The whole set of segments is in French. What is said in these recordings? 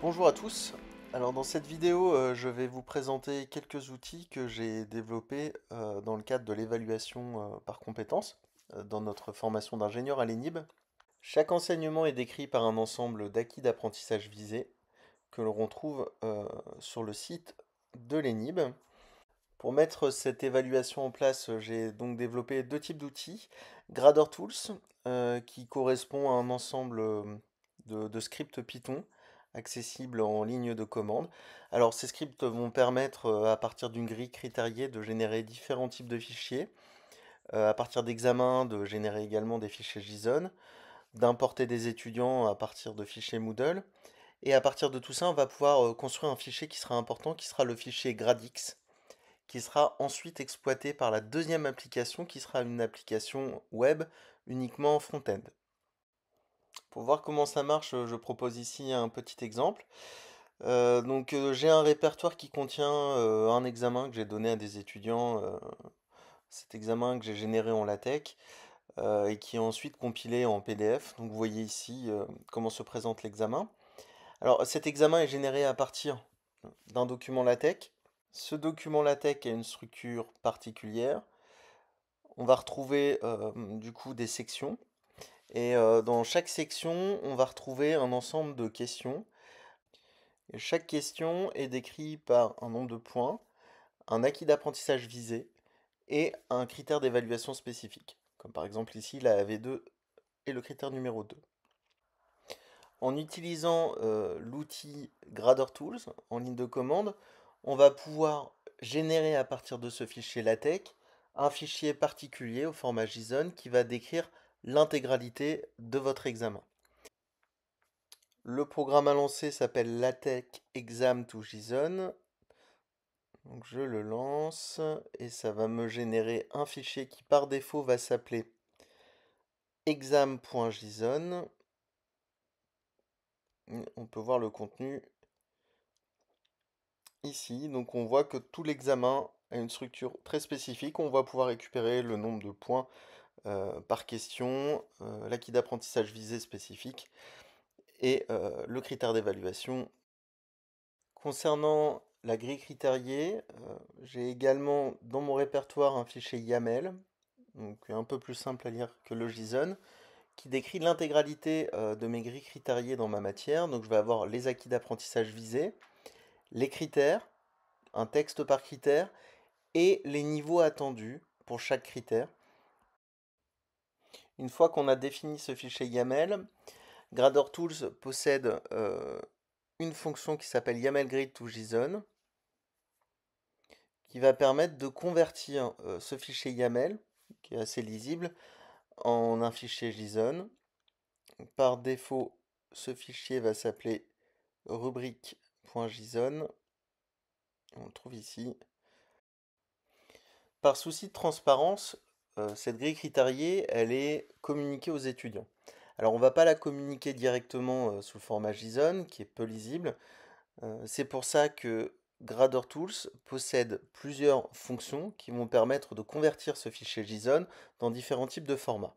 Bonjour à tous. Alors dans cette vidéo, je vais vous présenter quelques outils que j'ai développés dans le cadre de l'évaluation par compétences dans notre formation d'ingénieur à l'ENIB. Chaque enseignement est décrit par un ensemble d'acquis d'apprentissage visés que l'on retrouve sur le site de l'ENIB. Pour mettre cette évaluation en place, j'ai donc développé deux types d'outils. Grador Tools, qui correspond à un ensemble de scripts Python accessibles en ligne de commande. Alors ces scripts vont permettre, à partir d'une grille critériée, de générer différents types de fichiers, à partir d'examens, de générer également des fichiers JSON, d'importer des étudiants à partir de fichiers Moodle. Et à partir de tout ça, on va pouvoir construire un fichier qui sera important, qui sera le fichier gradix, qui sera ensuite exploité par la deuxième application, qui sera une application web uniquement front-end. Pour voir comment ça marche, je propose ici un petit exemple. J'ai un répertoire qui contient un examen que j'ai donné à des étudiants, cet examen que j'ai généré en LaTeX et qui est ensuite compilé en PDF. Donc vous voyez ici comment se présente l'examen. Alors cet examen est généré à partir d'un document LaTeX. Ce document LaTeX a une structure particulière. On va retrouver du coup des sections. Et dans chaque section, on va retrouver un ensemble de questions. Et chaque question est décrite par un nombre de points, un acquis d'apprentissage visé et un critère d'évaluation spécifique. Comme par exemple ici la AV2 et le critère numéro 2. En utilisant l'outil Grador Tools en ligne de commande, on va pouvoir générer à partir de ce fichier LaTeX un fichier particulier au format JSON qui va décrire l'intégralité de votre examen. Le programme à lancer s'appelle LaTeX Exam to JSON. Donc je le lance et ça va me générer un fichier qui par défaut va s'appeler exam.json. On peut voir le contenu ici. Donc on voit que tout l'examen a une structure très spécifique. On va pouvoir récupérer le nombre de points par question, l'acquis d'apprentissage visé spécifique et le critère d'évaluation. Concernant la grille critériée, j'ai également dans mon répertoire un fichier YAML, donc un peu plus simple à lire que le JSON, qui décrit l'intégralité de mes grilles critériées dans ma matière. Donc je vais avoir les acquis d'apprentissage visés, les critères, un texte par critère, et les niveaux attendus pour chaque critère. Une fois qu'on a défini ce fichier YAML, Grador Tools possède une fonction qui s'appelle YAML to JSON, qui va permettre de convertir ce fichier YAML, qui est assez lisible, en un fichier JSON. Par défaut, ce fichier va s'appeler rubrique.json. On le trouve ici. Par souci de transparence, cette grille critériée, elle est communiquée aux étudiants. Alors on ne va pas la communiquer directement sous le format JSON, qui est peu lisible. C'est pour ça que Grador Tools possède plusieurs fonctions qui vont permettre de convertir ce fichier JSON dans différents types de formats.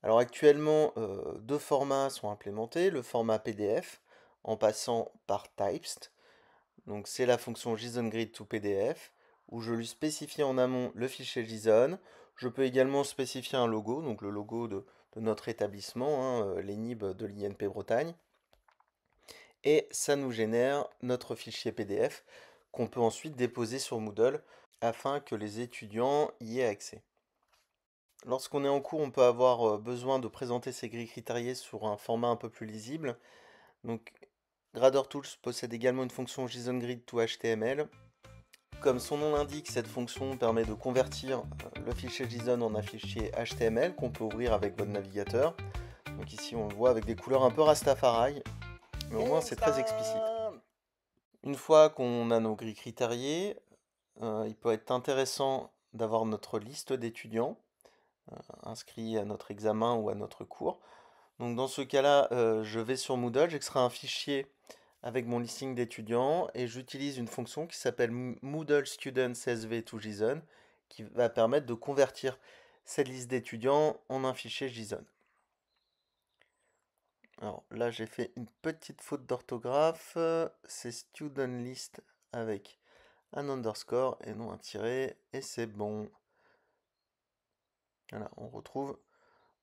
Alors actuellement, deux formats sont implémentés, le format PDF en passant par Typest. Donc c'est la fonction JSON-Grid to PDF où je lui spécifie en amont le fichier JSON. Je peux également spécifier un logo, donc le logo de notre établissement, hein, l'ENIB de l'INP Bretagne. Et ça nous génère notre fichier PDF qu'on peut ensuite déposer sur Moodle afin que les étudiants y aient accès. Lorsqu'on est en cours, on peut avoir besoin de présenter ces grilles critériées sur un format un peu plus lisible. Donc, Grador Tools possède également une fonction JSON-Grid to HTML. Comme son nom l'indique, cette fonction permet de convertir le fichier JSON en un fichier HTML qu'on peut ouvrir avec votre navigateur. Donc ici, on le voit avec des couleurs un peu Rastafari, mais au moins c'est très explicite. Une fois qu'on a nos grilles critériées, il peut être intéressant d'avoir notre liste d'étudiants inscrits à notre examen ou à notre cours. Donc dans ce cas-là, je vais sur Moodle, j'extrais un fichier avec mon listing d'étudiants et j'utilise une fonction qui s'appelle Moodle Students SV to JSON qui va permettre de convertir cette liste d'étudiants en un fichier JSON. Alors là, j'ai fait une petite faute d'orthographe. C'est student list avec un underscore et non un tiret. Et c'est bon. Voilà, on retrouve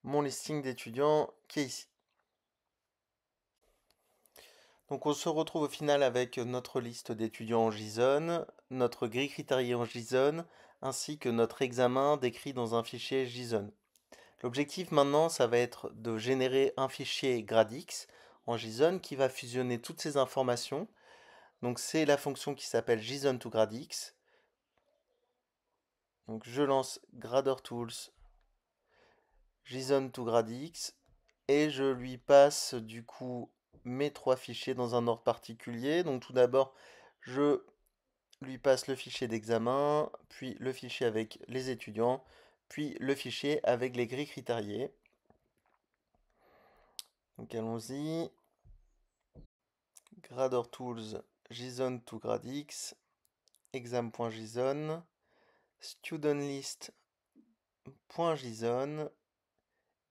mon listing d'étudiants qui est ici. Donc on se retrouve au final avec notre liste d'étudiants en JSON, notre grille critériée en JSON, ainsi que notre examen décrit dans un fichier JSON. L'objectif maintenant, ça va être de générer un fichier gradix en JSON qui va fusionner toutes ces informations. Donc c'est la fonction qui s'appelle JSON to gradix. Donc je lance GraderTools JSON to gradix et je lui passe du coup mes trois fichiers dans un ordre particulier. Donc tout d'abord, je lui passe le fichier d'examen, puis le fichier avec les étudiants, puis le fichier avec les grilles critériées. Donc allons-y. GraderTools JSON to gradix, exam.json, studentList.json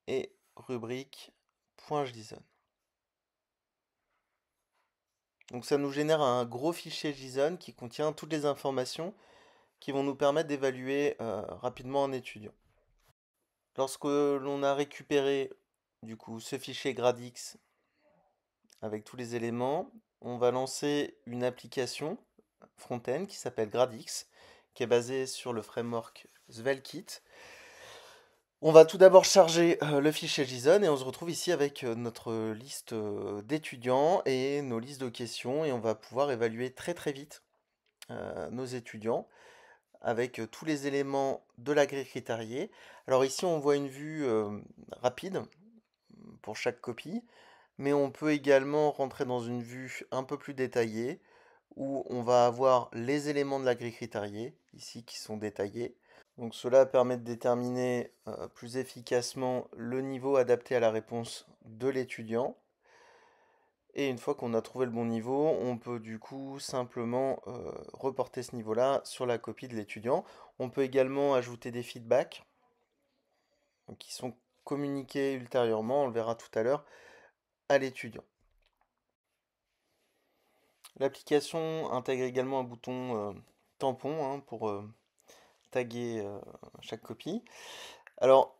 et rubrique.json. Donc ça nous génère un gros fichier JSON qui contient toutes les informations qui vont nous permettre d'évaluer rapidement un étudiant. Lorsque l'on a récupéré du coup ce fichier gradix avec tous les éléments, on va lancer une application front-end qui s'appelle Gradix, qui est basée sur le framework Svelte. On va tout d'abord charger le fichier JSON et on se retrouve ici avec notre liste d'étudiants et nos listes de questions et on va pouvoir évaluer très très vite nos étudiants avec tous les éléments de la grille critériée. Alors ici on voit une vue rapide pour chaque copie, mais on peut également rentrer dans une vue un peu plus détaillée où on va avoir les éléments de la grille critériée, ici qui sont détaillés. Donc cela permet de déterminer plus efficacement le niveau adapté à la réponse de l'étudiant. Et une fois qu'on a trouvé le bon niveau, on peut du coup simplement reporter ce niveau-là sur la copie de l'étudiant. On peut également ajouter des feedbacks qui sont communiqués ultérieurement, on le verra tout à l'heure, à l'étudiant. L'application intègre également un bouton tampon hein, pour taguer chaque copie. Alors,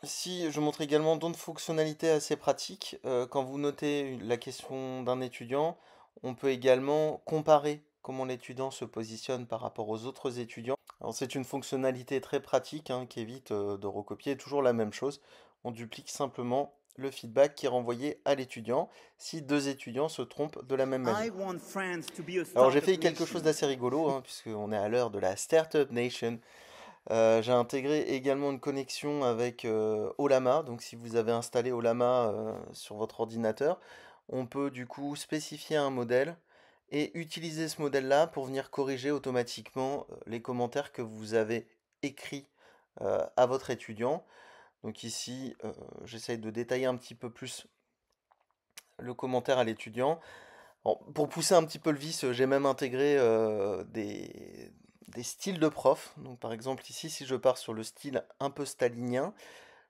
si je montre également d'autres fonctionnalités assez pratiques, quand vous notez la question d'un étudiant, on peut également comparer comment l'étudiant se positionne par rapport aux autres étudiants. Alors c'est une fonctionnalité très pratique hein, qui évite de recopier toujours la même chose. On duplique simplement le feedback qui est renvoyé à l'étudiant si deux étudiants se trompent de la même manière. Alors j'ai fait quelque chose d'assez rigolo, hein, puisqu'on est à l'heure de la Startup Nation. J'ai intégré également une connexion avec Olama. Donc si vous avez installé Olama sur votre ordinateur, on peut du coup spécifier un modèle et utiliser ce modèle-là pour venir corriger automatiquement les commentaires que vous avez écrits à votre étudiant. Donc ici, j'essaye de détailler un petit peu plus le commentaire à l'étudiant. Pour pousser un petit peu le vice, j'ai même intégré des styles de prof. Donc, par exemple, ici, si je pars sur le style un peu stalinien,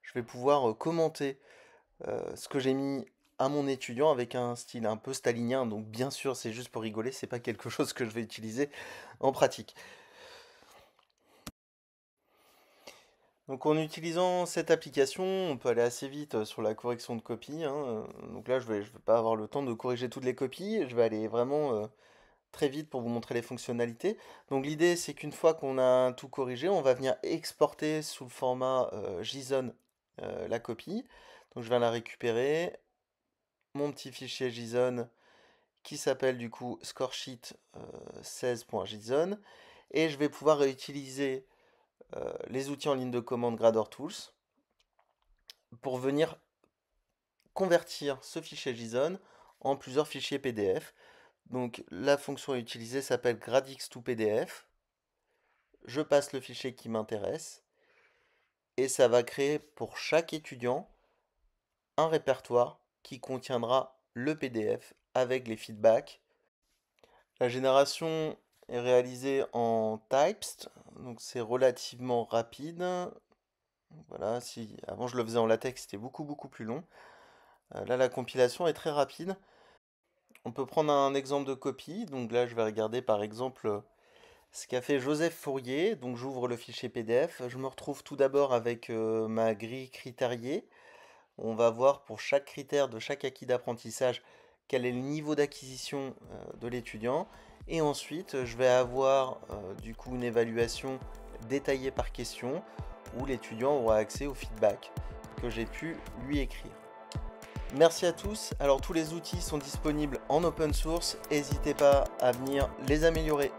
je vais pouvoir commenter ce que j'ai mis à mon étudiant avec un style un peu stalinien. Donc, bien sûr, c'est juste pour rigoler, c'est pas quelque chose que je vais utiliser en pratique. Donc en utilisant cette application, on peut aller assez vite sur la correction de copies, hein. Donc là, je vais pas avoir le temps de corriger toutes les copies. Je vais aller vraiment très vite pour vous montrer les fonctionnalités. Donc l'idée c'est qu'une fois qu'on a tout corrigé, on va venir exporter sous le format JSON la copie. Donc je vais la récupérer, mon petit fichier JSON qui s'appelle du coup scoresheet 16.json et je vais pouvoir réutiliser les outils en ligne de commande GraderTools pour venir convertir ce fichier JSON en plusieurs fichiers PDF. Donc la fonction utilisée s'appelle gradix2pdf. Je passe le fichier qui m'intéresse et ça va créer pour chaque étudiant un répertoire qui contiendra le PDF avec les feedbacks. La génération est réalisée en TypeScript, donc c'est relativement rapide. Voilà, si avant je le faisais en latex, c'était beaucoup plus long. Là, la compilation est très rapide. On peut prendre un exemple de copie. Donc là, je vais regarder par exemple ce qu'a fait Joseph Fourier. Donc j'ouvre le fichier PDF. Je me retrouve tout d'abord avec ma grille critériée. On va voir pour chaque critère de chaque acquis d'apprentissage quel est le niveau d'acquisition de l'étudiant. Et ensuite, je vais avoir du coup une évaluation détaillée par question où l'étudiant aura accès au feedback que j'ai pu lui écrire. Merci à tous. Alors tous les outils sont disponibles en open source. N'hésitez pas à venir les améliorer.